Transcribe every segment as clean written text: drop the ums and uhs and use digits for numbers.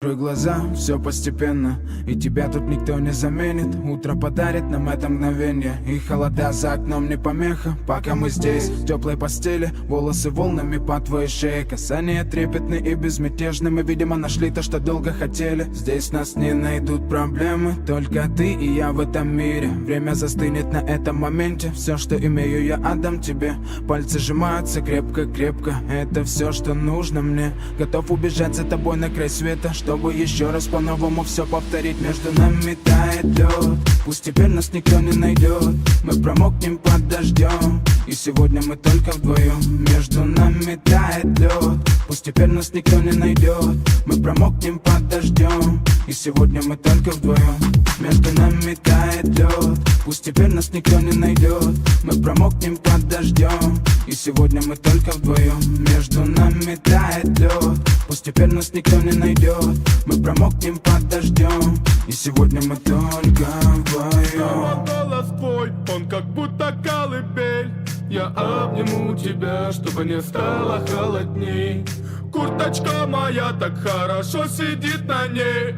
Открой глаза, все постепенно, и тебя тут никто не заменит. Утро подарит нам это мгновенье, и холода за окном не помеха. Пока мы здесь, в теплой постели, волосы волнами по твоей шее. Касания трепетны и безмятежны, мы, видимо, нашли то, что долго хотели. Здесь нас не найдут проблемы, только ты и я в этом мире. Время застынет на этом моменте, все, что имею, я отдам тебе. Пальцы сжимаются крепко-крепко, это все, что нужно мне. Готов убежать за тобой на край света, чтобы еще раз по-новому все повторить. Между нами тает лед, пусть теперь нас никто не найдет. Мы промокнем под дождем, и сегодня мы только вдвоем. Между нами тает лед, пусть теперь нас никто не найдет. Мы промокнем под дождем, и сегодня мы только вдвоем. Между нами тает лед, пусть теперь нас никто не найдет. Мы промокнем под дождем, и сегодня мы только вдвоем. Между нами тает лед, пусть теперь нас никто не найдет. Мы промокнем под дождем, и сегодня мы только вдвоем. Голос твой, он как будто колыбель. Я обниму тебя, чтобы не стало холодней. Курточка моя так хорошо сидит на ней.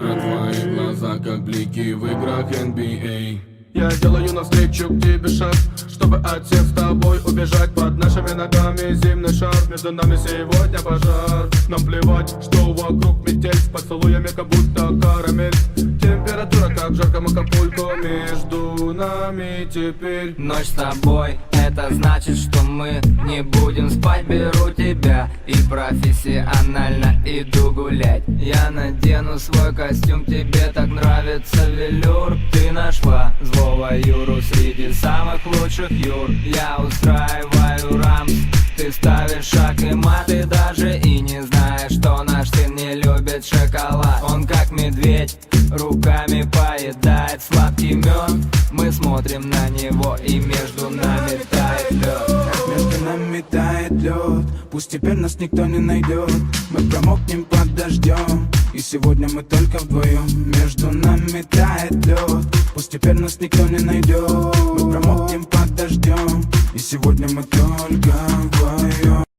А твои глаза как блики в играх NBA. Я делаю навстречу к тебе шаг, чтобы от всех с тобой убежать. Под нашими ногами зимний шар, между нами сегодня пожар. Нам плевать, что вокруг метель, с поцелуями как будто карамель. Температура как в жарком Акапулько, между нами теперь ночь с тобой, это значит, что мы не будем спать. Беру тебя и профессионально иду гулять. Я надену свой костюм, тебе так нравится велюр. Ты нашла злого Юру среди самых лучших Юр. Я устраиваю рамс, ты ставишь шаг и мат. Ты даже и не знаешь, что наш сын не любит шоколад. Он как медведь, руками поедает сладкий мед. Мы смотрим на него, и между нами тает лед. Между нами тает лед, пусть теперь нас никто не найдет. Мы промокнем под дождем, и сегодня мы только вдвоем. Между нами тает лед, пусть теперь нас никто не найдет. Мы промокнем под дождем, и сегодня мы только вдвоем.